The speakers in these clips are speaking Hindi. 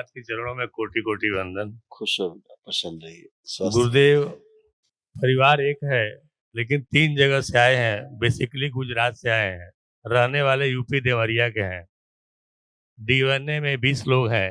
नाथ के चरणों में कोटि कोटि वंदन। खुश हो, प्रसन्न रहिए, स्वस्थ गुरुदेव, रहिए। परिवार एक है लेकिन 3 जगह से आए हैं। बेसिकली गुजरात से आए हैं, रहने वाले यूपी देवरिया के हैं। डीएनए में 20 लोग हैं।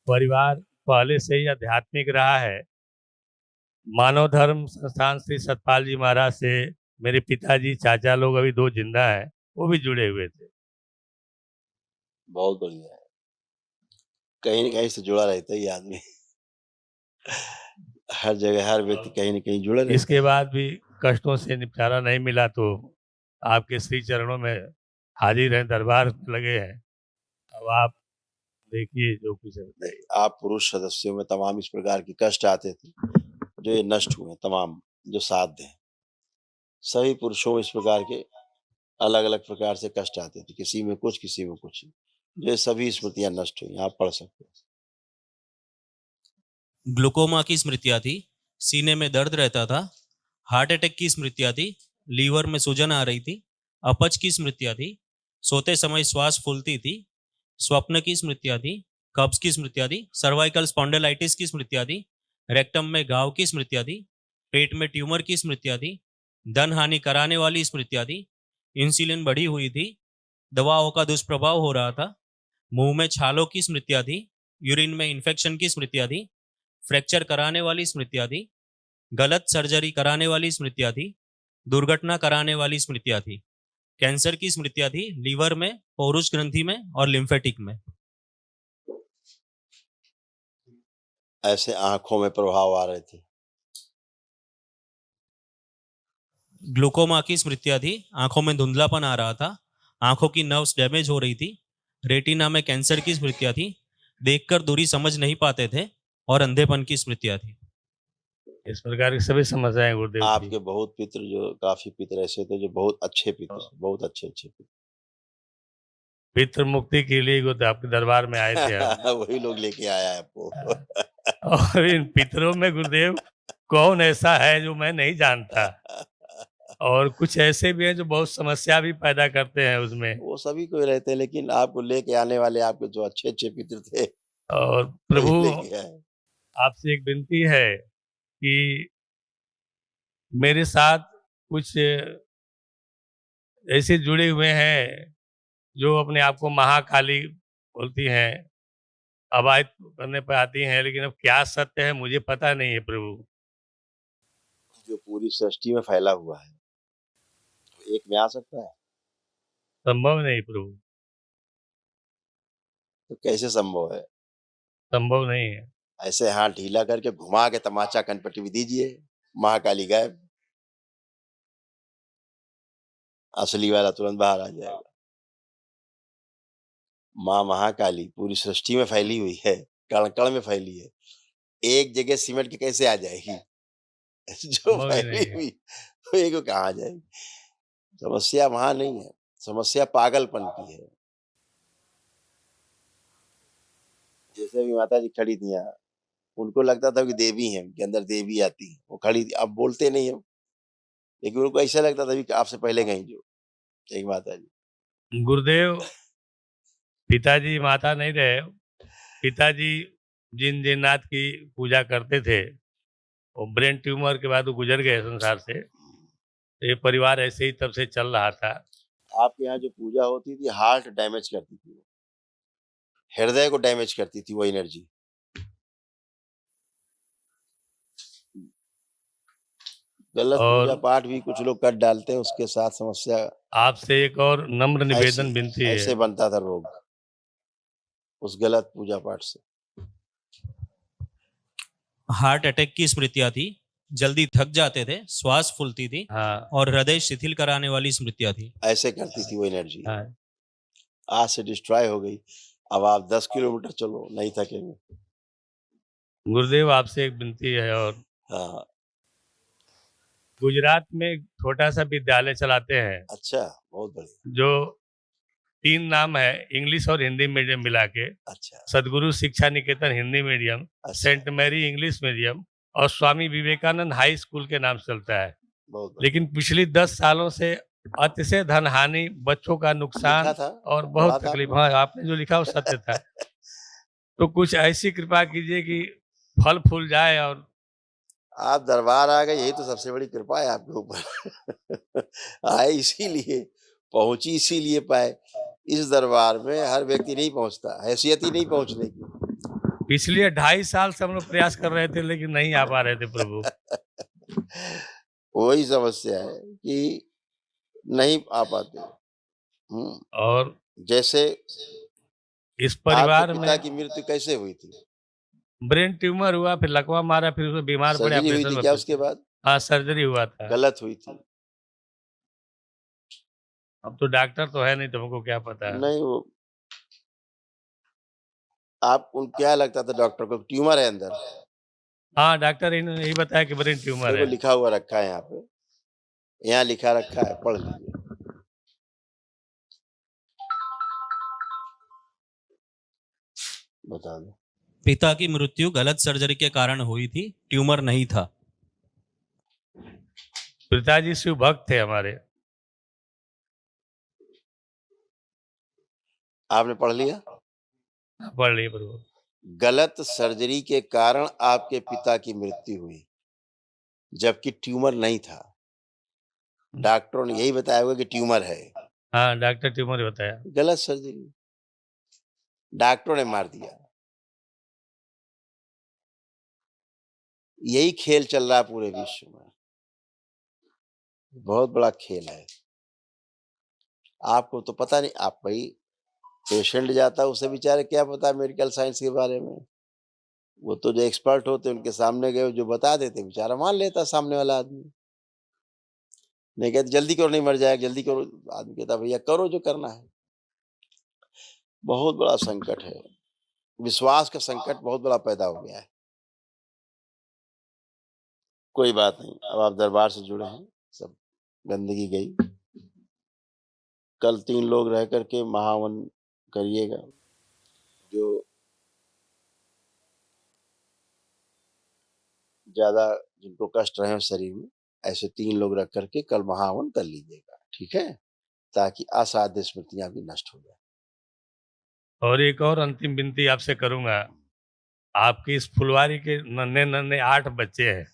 परिवार पहले से ही आध्यात्मिक रहा है। मानव धर्म संस्थान श्री सतपाल जी महाराज से मेरे पिताजी, चाचा लोग अभी 2 जिंदा हैं, वो भी जुड़े हुए थे। बहुत बढ़िया है, कहीं न कहीं से जुड़ा रहता है ये आदमी। हर जगह हर व्यक्ति कहीं न कहीं जुड़ा रहता है। इसके बाद भी कष्टों से निपटारा नहीं मिला तो आपके श्री चरणों में हाजिर हैं, दरबार लगे हैं। अब आप देखिए जो कुछ है। नहीं, आप पुरुष सदस्यों में तमाम इस प्रकार के कष्ट आते थे जो ये नष्ट हुए, तमाम जो साध्य हैं। सभी पुरुषों में इस प्रकार के अलग अलग प्रकार से कष्ट आते थे, किसी में कुछ किसी में कुछ, जो सभी स्मृतियां नष्ट हुई। आप पढ़ सकते हैं। ग्लूकोमा की स्मृतियां थी, सीने में दर्द रहता था। हार्ट अटैक की स्मृतियां थी, लीवर में सूजन आ रही थी। अपच की स्मृतियां थी, सोते समय श्वास फूलती थी। स्वप्न की स्मृतियां थी, कब्ज की स्मृतियां थी। सर्वाइकल स्पॉन्डिलाइटिस की स्मृतियां थी, रेक्टम में घाव की स्मृतियां थी। पेट में ट्यूमर की स्मृतियां थी। धन हानि कराने वाली स्मृतियां थी। इंसुलिन बढ़ी हुई थी, दवाओं का दुष्प्रभाव हो रहा था। मुंह में छालों की स्मृतियां थी, यूरिन में इन्फेक्शन की स्मृतियां थी। फ्रैक्चर कराने वाली स्मृतियां थी, गलत सर्जरी कराने वाली स्मृतियां थी, दुर्घटना कराने वाली स्मृतियां थी। कैंसर की स्मृतियां थी, लीवर में, पौरुष ग्रंथि में और लिम्फेटिक में। ऐसे आंखों में प्रभाव आ रहे थे। ग्लूकोमा की स्मृतियां थी, आंखों में धुंधलापन आ रहा था। आंखों की नर्व्स डैमेज हो रही थी। रेटिना में कैंसर की स्मृतियां थी, देखकर दूरी समझ नहीं पाते थे। और अंधेपन की स्मृतियां थी। इस प्रकार की सभी समस्याएं गुरुदेव जी। आपके बहुत पितृ, जो काफी पितृ ऐसे थे जो बहुत अच्छे पितृ, बहुत अच्छे पितृ। पितृ मुक्ति के लिए गुरुदेव आपके दरबार में आए थे हम। वही लोग लेके आया है आपको। और इन पितरों में गुरुदेव कौन ऐसा है जो मैं नहीं जानता, और कुछ ऐसे भी हैं जो बहुत समस्या भी पैदा करते हैं उसमें। वो सभी को रहते हैं, लेकिन आपको लेके आने वाले आपके जो अच्छे अच्छे पितृ थे, और प्रभु, वही लेके आए। आपसे एक विनती है कि मेरे साथ कुछ ऐसे जुड़े हुए हैं जो अपने आप को महाकाली बोलती हैं, अवैध करने पर आती हैं, लेकिन अब क्या सत्य है मुझे पता नहीं है प्रभु। जो पूरी सृष्टि में फैला हुआ है, तो एक में आ सकता है? संभव नहीं प्रभु, तो कैसे संभव है? संभव नहीं है। ऐसे हाथ ढीला करके घुमा के तमाचा कनपट्टी भी दीजिए, महाकाली गायब, असली वाला तुरंत बाहर आ जाएगा। माँ महाकाली पूरी सृष्टि में फैली हुई है, कण कण में फैली है, एक जगह सिमट के कैसे आ जाएगी? जो फैली हुई वो एक कहाँ आ जाएगी? समस्या वहां नहीं है, समस्या पागलपन की है। जैसे भी माता जी खड़ी थी यहाँ, उनको लगता था कि देवी हैं, उनके अंदर देवी आती है, वो खड़ी थी। अब बोलते नहीं हम, लेकिन उनको ऐसा लगता था कि आपसे पहले गई जो एक माता जी। गुरुदेव, पिताजी माता नहीं रहे, पिताजी जिन जिन्नाथ की पूजा करते थे, वो ब्रेन ट्यूमर के बाद वो गुजर गए संसार से। ये परिवार ऐसे ही तब से चल रहा था। आपके यहाँ जो पूजा होती थी, हार्ट डैमेज करती थी, हृदय को डैमेज करती थी वो एनर्जी। गलत पूजा पाठ भी कुछ लोग कर डालते हैं, उसके साथ समस्या। आपसे एक और नम्र निवेदन विनती है। ऐसे बनता था रोग उस गलत पूजा पाठ से। हार्ट अटैक की स्मृतियां थी, जल्दी थक जाते थे, श्वास फूलती थी। हाँ। और हृदय शिथिल कराने वाली स्मृतियां थी। ऐसे करती थी वो एनर्जी। हाँ। आज से डिस्ट्रॉय हो गई। अब आप 10 किलोमीटर चलो, नहीं थकेंगे। गुरुदेव, आपसे एक विनती है और। हाँ। गुजरात में छोटा सा विद्यालय चलाते हैं। अच्छा, बहुत बढ़िया। जो 3 नाम है, इंग्लिश और हिंदी मीडियम मिला के। अच्छा। Sadguru Shiksha Niketan Hindi medium, saint Mary English medium और स्वामी विवेकानंद हाई स्कूल के नाम से चलता है। लेकिन पिछली 10 सालों से अतिशय धन हानि, बच्चों का नुकसान लिखा था, और पढ़ा बहुत था तकलीफ। आपने? हाँ, आपने जो लिखा वो सत्य था। तो कुछ ऐसी कृपा कीजिए कि फल फूल जाए और आप दरबार आ गए, यही तो सबसे बड़ी कृपा है आपके ऊपर। आए इसीलिए, पहुंची इसीलिए पाए। इस दरबार में हर व्यक्ति नहीं पहुंचता, हैसियत ही नहीं पहुंचने की। इसलिए 2.5 साल से हम लोग प्रयास कर रहे थे, लेकिन नहीं आ पा रहे थे प्रभु। वही समस्या है कि नहीं आ पाते। और जैसे इस आपके परिवार पिता में की मृत्यु कैसे हुई थी? ब्रेन ट्यूमर हुआ, फिर लकवा मारा, फिर उसमें बीमार पड़े, सर्जरी हुई ऑपरेशन थी क्या ऑपरेशन। उसके बाद? हाँ, सर्जरी हुआ था। गलत हुई थी? अब तो डॉक्टर तो है नहीं, तुमको क्या पता है। नहीं, वो आपको क्या लगता था डॉक्टर को, ट्यूमर है अंदर? हाँ, डॉक्टर इन्होंने यही बताया कि ब्रेन ट्यूमर देखो है। लिखा हुआ रखा है यहाँ पे, यहाँ लिखा रखा है, पढ़ लीजिए। बता दो। पिता की मृत्यु गलत सर्जरी के कारण हुई थी, ट्यूमर नहीं था। पिताजी शिव भक्त थे हमारे। आपने पढ़ लिया? पढ़ लिए प्रभु। गलत सर्जरी के कारण आपके पिता की मृत्यु हुई, जबकि ट्यूमर नहीं था। डॉक्टरों ने यही बताया होगा कि ट्यूमर है। हाँ, डॉक्टर ट्यूमर ही बताया। गलत सर्जरी, डॉक्टरों ने मार दिया। यही खेल चल रहा है पूरे विश्व में, बहुत बड़ा खेल है। आपको तो पता नहीं, आप भाई पेशेंट जाता है, उसे बेचारे क्या पता मेडिकल साइंस के बारे में। वो तो जो एक्सपर्ट होते उनके सामने गए, जो बता देते बेचारा मान लेता सामने वाला आदमी। नहीं कहते जल्दी करो, नहीं मर जाएगा, जल्दी करो। आदमी कहता भैया करो जो करना है। बहुत बड़ा संकट है, विश्वास का संकट बहुत बड़ा पैदा हो गया है। कोई बात नहीं, अब आप दरबार से जुड़े हैं, सब गंदगी गई। कल 3 लोग रह करके महावन करिएगा। जो ज्यादा जिनको कष्ट रहे हो शरीर में, ऐसे 3 लोग रख करके कल महावन कर लीजिएगा, ठीक है, ताकि असाध्य स्मृतियां भी नष्ट हो जाए। और एक और अंतिम विनती आपसे करूंगा। आपकी इस फुलवारी के नन्हे नन्हे 8 बच्चे हैं,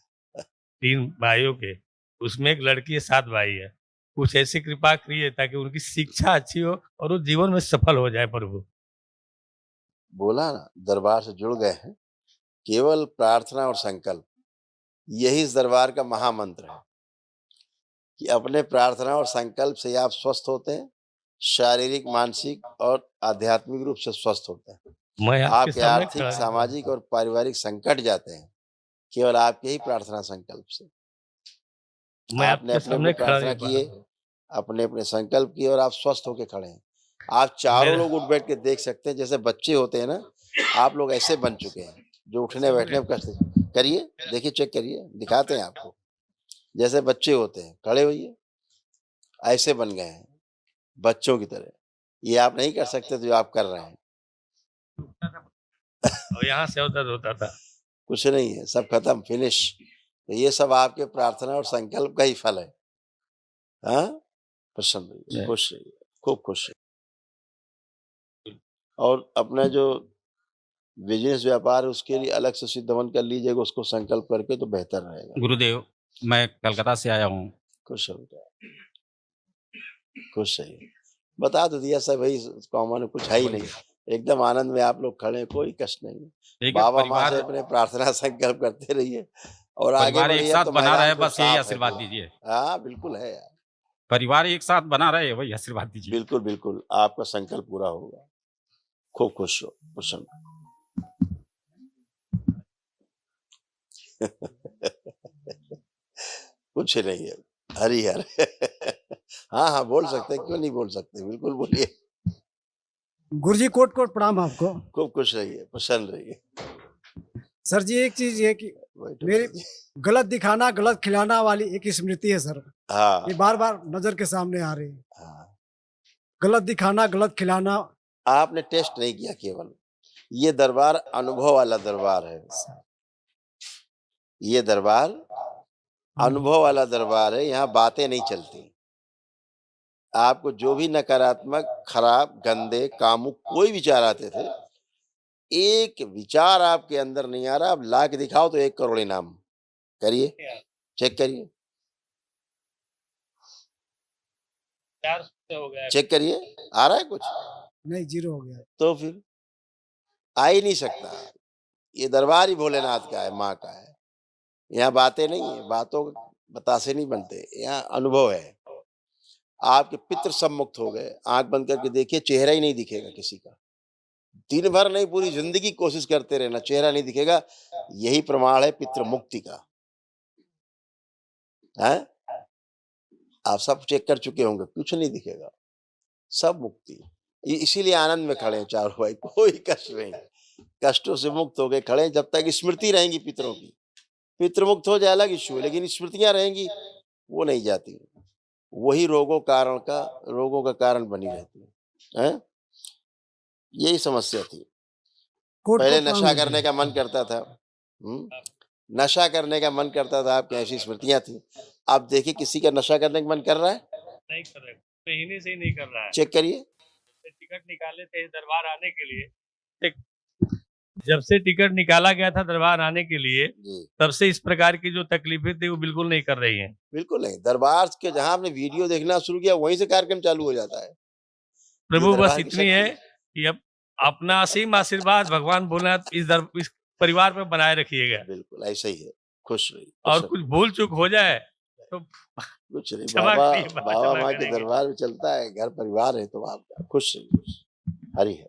3 भाइयों के, उसमें एक लड़की है, 7 भाई है। कुछ ऐसी कृपा करिए ताकि उनकी शिक्षा अच्छी हो और वो जीवन में सफल हो जाए प्रभु। बोला ना, दरबार से जुड़ गए हैं, केवल प्रार्थना और संकल्प, यही इस दरबार का महामंत्र है कि अपने प्रार्थना और संकल्प से आप स्वस्थ होते हैं, शारीरिक, मानसिक और आध्यात्मिक रूप से स्वस्थ होते हैं। मैं आपके आपके सामने आर्थिक, खड़ा सामाजिक और पारिवारिक संकट जाते हैं केवल आपके ही प्रार्थना संकल्प से। मैं आपने आपके अपने सामने अपने खड़ा प्रार्थना किए, अपने अपने संकल्प किए और आप स्वस्थ होके खड़े हैं। आप चारों मेरा- लोग उठ बैठ के देख सकते हैं, जैसे बच्चे होते हैं ना, आप लोग ऐसे बन चुके हैं जो उठने बैठने में कष्ट। करिए, देखिए, चेक करिए, दिखाते हैं आपको। जैसे बच्चे होते हैं, खड़े होइए, ऐसे बन गए हैं बच्चों की तरह। ये आप नहीं कर सकते जो आप कर रहे हैं। और यहाँ से उधर होता था। कुछ नहीं है, सब खत्म, फिनिश। तो ये सब आपके प्रार्थना और संकल्प का ही फल है। हाँ, प्रसन्न रहिए, खुश रहिए, खूब खुश रहिए। और अपना जो बिजनेस व्यापार है उसके लिए अलग से सिद्ध हवन कर लीजिएगा, उसको संकल्प करके, तो बेहतर रहेगा। गुरुदेव, मैं कलकत्ता से आया हूँ। खुश हो बेटा, खुश रहिए। बता तो दिया सब, वही कॉमन है, कुछ है ही नहीं। एकदम आनंद में आप लोग खड़े हैं, कोई कष्ट नहीं है। ठीक है, बाबा माँ से अपने प्रार्थना संकल्प करते रहिए और आगे परिवार एक बढ़िए। साथ तो बना मैदान रहे, खूब बस यही साफ है आशीर्वाद पूरा। दीजिए। हाँ बिल्कुल है यार, परिवार एक साथ बना रहे, वही आशीर्वाद दीजिए। बिल्कुल बिल्कुल, आपका संकल्प पूरा होगा। खूब खुश हो, प्रसन्न। कुछ नहीं है, हरि हर। हाँ हाँ, बोल सकते हैं, क्यों नहीं बोल सकते, बिल्कुल बोलिए। गुरुजी कोट कोट प्रणाम आपको। खूब खुश रहिए, प्रसन्न रहिए। सर जी एक चीज ये कि बैठो मेरी जी। गलत दिखाना गलत खिलाना वाली एक स्मृति है सर, हाँ ये बार बार नजर के सामने आ रही है। हाँ, गलत दिखाना गलत खिलाना। आपने टेस्ट नहीं किया केवल। ये दरबार अनुभव वाला दरबार है। ये दरबार अनुभव वाला दरबार है, यहाँ बातें नहीं चलती। आपको जो भी नकारात्मक, खराब, गंदे, कामुक कोई विचार आते थे, एक विचार आपके अंदर नहीं आ रहा, आप ला के दिखाओ तो 1 करोड़ इनाम। करिए, चेक करिए, 4 से हो गया। चेक करिए, आ रहा है कुछ? नहीं, जीरो हो गया। तो फिर आ ही नहीं सकता। ये दरबार ही भोलेनाथ का है, माँ का है। यहाँ बातें नहीं है, बातों के बतासे नहीं बनते, यहाँ अनुभव है। आपके पितृ सब मुक्त हो गए। आंख बंद करके देखिए, चेहरा ही नहीं दिखेगा किसी का। दिन भर नहीं, पूरी जिंदगी कोशिश करते रहना, चेहरा नहीं दिखेगा। यही प्रमाण है पितृ मुक्ति का। है, आप सब चेक कर चुके होंगे, कुछ नहीं दिखेगा, सब मुक्ति। इसीलिए आनंद में खड़े हैं चारों भाई, कोई कष्ट नहीं, कष्टों से मुक्त हो गए खड़े हैं। जब तक स्मृति रहेंगी पितरों की, पितृ मुक्त हो जाए अलग इश्यू है, लेकिन स्मृतियां रहेंगी वो नहीं जाती। वही रोगों का कारण बनी रहती है। यही समस्या थी। कोर्ट पहले को नशा करने का मन करता था, नशा करने का मन करता था, आपकी ऐसी स्मृतियां थी। आप देखिए, किसी का नशा करने का मन कर रहा है? नहीं कर रहे, महीने से ही नहीं कर रहा है। चेक करिए, टिकट निकाले थे दरबार आने के लिए, जब से टिकट निकाला गया था दरबार आने के लिए, तब से इस प्रकार की जो तकलीफें थी वो बिल्कुल नहीं कर रही हैं। बिल्कुल नहीं। दरबार के जहां आपने वीडियो देखना शुरू किया, वहीं से कार्यक्रम चालू हो जाता है। प्रभु दरबार बस की इतनी शक्ति है कि अब अपना असीम आशीर्वाद भगवान भोलेनाथ इस परिवार में बनाए रखिएगा। बिल्कुल ऐसा ही है। खुश रहिए, और कुछ भूल चूक हो जाए तो कुछ नहीं, क्षमा बाबा करिए, बाबा बाबा क्षमा माँ के करेंगे। दरबार में चलता है, घर परिवार है, तो आप खुश रहिए। हरि है।